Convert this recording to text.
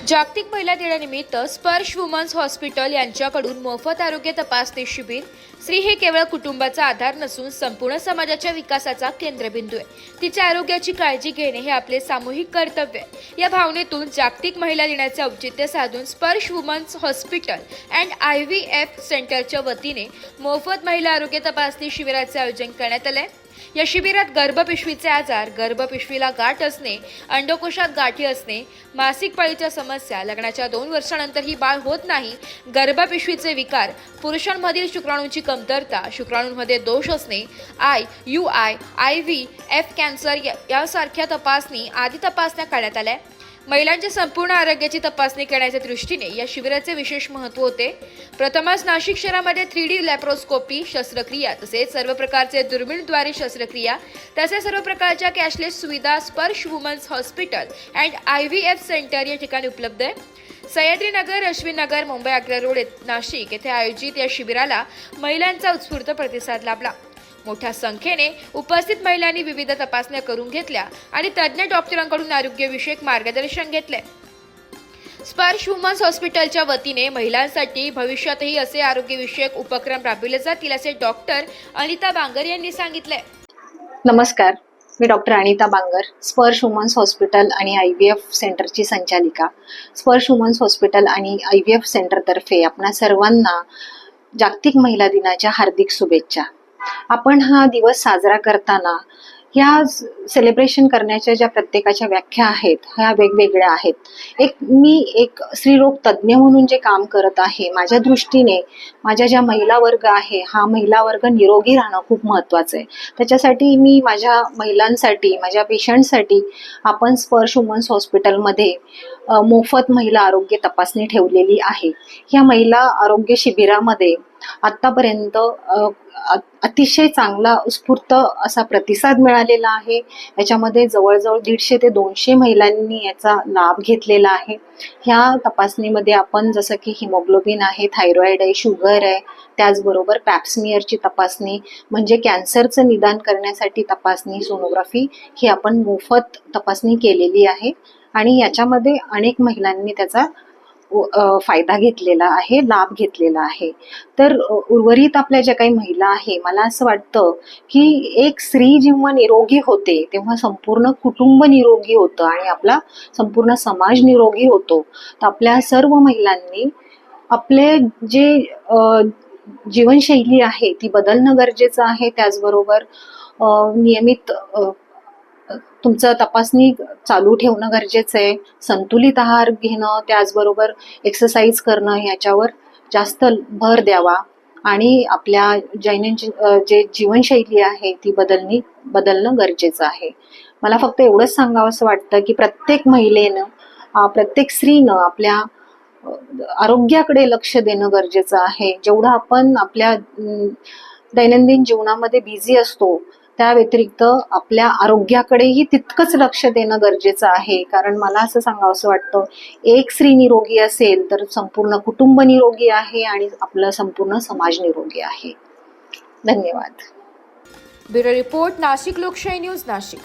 जागतिक महिला दिनानिमित्त स्पर्श वुमन्स हॉस्पिटल यांच्याकडून मोफत आरोग्य तपासणी शिबिर. स्त्री हे केवळ कुटुंबाचा आधार नसून संपूर्ण समाजाच्या विकासाचा केंद्रबिंदू आहे. तिच्या आरोग्याची काळजी घेणे हे आपले सामूहिक कर्तव्य आहे. या भावनेतून जागतिक महिला दिनाचे औचित्य साधून स्पर्श वुमन्स हॉस्पिटल अँड IVF सेंटरच्या वतीने मोफत महिला आरोग्य तपासणी शिबिराचे आयोजन करण्यात आले. या शिबिरात गर्भपिशवीचे आजार, गर्भपिशवीला गाठ असणे, अंडकोशात गाठी असणे, मासिक पाळीच्या समस्या, लग्नाच्या 2 वर्षांनंतरही बाळ होत नाही, गर्भपिशवीचे विकार, पुरुषांमधील शुक्राणूंची कमतरता, शुक्राणूंमध्ये दोष असणे, IUI, IVF कॅन्सर यासारख्या तपासणी आदी तपासण्या करण्यात आल्या. महिलांच्या संपूर्ण आरोग्याची तपासणी करण्याच्या दृष्टीने या शिबिराचे विशेष महत्त्व होते. प्रथमच नाशिक शहरामध्ये 3D लॅप्रोस्कोपी शस्त्रक्रिया तसेच सर्व प्रकारचे दुर्बीणद्वारे शस्त्रक्रिया तसेच सर्व प्रकारच्या कॅशलेस सुविधा Sparsh women's hospital and IVF centre या ठिकाणी उपलब्ध आहे. सह्याद्रीनगर, अश्विननगर, मुंबई आग्रा रोड नाशिक येथे आयोजित या शिबिराला महिलांचा उत्स्फूर्त प्रतिसाद लाभला. मोठ्या संख्येने उपस्थित महिलांनी विविध तपासण्या करून घेतल्या आणि तज्ज्ञ डॉक्टरांकडून आरोग्यविषयक मार्गदर्शन घेतले. स्पर्श वुमन्स हॉस्पिटलच्या वतीने महिलांसाठी भविष्यातही असे आरोग्यविषयक उपक्रम राबविले जातील असे डॉक्टर अनिता बांगर यांनी सांगितले. नमस्कार, मी डॉक्टर अनिता बांगर, स्पर्श वुमन्स हॉस्पिटल आणि IVF सेंटरची संचालिका. स्पर्श वुमन्स हॉस्पिटल आणि IVF सेंटरतर्फे आपणा सर्वांना जागतिक महिला दिनाच्या हार्दिक शुभेच्छा. आपण हा दिवस साजरा करताना ह्या सेलिब्रेशन करण्याच्या ज्या प्रत्येकाच्या व्याख्या आहेत ह्या वेगवेगळ्या आहेत. मी एक स्त्रीरोग तज्ज्ञ म्हणून जे काम करत आहे, माझ्या दृष्टीने माझ्या ज्या महिला वर्ग आहे हा महिला वर्ग निरोगी राहणं खूप महत्त्वाचं आहे. त्याच्यासाठी मी माझ्या महिलांसाठी, माझ्या पेशंटसाठी आपण स्पर्श वुमन्स हॉस्पिटलमध्ये मोफत महिला आरोग्य तपासणी ठेवलेली आहे. ह्या महिला आरोग्य शिबिरामध्ये आत्तापर्यंत अतिशय चांगला उत्स्फूर्त असा प्रतिसाद मिळालेला आहे. याच्यामध्ये जवळजवळ 150 ते 200 महिलांनी याचा लाभ घेतलेला आहे. ह्या तपासणीमध्ये आपण जसं की हिमोग्लोबिन आहे, थायरॉइड आहे, शुगर आहे, त्याचबरोबर पॅप्समियरची तपासणी म्हणजे कॅन्सरचं निदान करण्यासाठी तपासणी, सोनोग्राफी ही आपण मोफत तपासणी केलेली आहे आणि याच्यामध्ये अनेक महिलांनी त्याचा फायदा घेतलेला आहे, लाभ घेतलेला आहे. तर उर्वरित आपल्या ज्या काही महिला आहे, मला असं वाटतं की एक स्त्री जेव्हा निरोगी होते तेव्हा संपूर्ण कुटुंब निरोगी होतं आणि आपला संपूर्ण समाज निरोगी होतो. तर आपल्या सर्व महिलांनी आपले जे जीवनशैली आहे ती बदलणं गरजेचं आहे. त्याचबरोबर नियमित तुमचं तपासणी चालू ठेवणं गरजेचं आहे. संतुलित आहार घेणं, त्याचबरोबर एक्सरसाइज करणं याच्यावर जास्त भर द्यावा आणि आपल्या जे जीवनशैली आहे ती बदलणं गरजेचं आहे. मला फक्त एवढंच सांगावंसं वाटतं की प्रत्येक महिलेनं, प्रत्येक स्त्रीनं आपल्या आरोग्याकडे लक्ष देणं गरजेचं आहे. जेवढं आपण आपल्या दैनंदिन जीवनामध्ये बिझी असतो त्या व्यतिरिक्त आपल्या आरोग्याकडेही तितकंच लक्ष देणं गरजेचं आहे. कारण मला असं सांगावंसं वाटतं, एक स्त्री निरोगी असेल तर संपूर्ण कुटुंब निरोगी आहे आणि आपलं संपूर्ण समाज निरोगी आहे. धन्यवाद. ब्युरो रिपोर्ट, नाशिक लोकशाही न्यूज, नाशिक.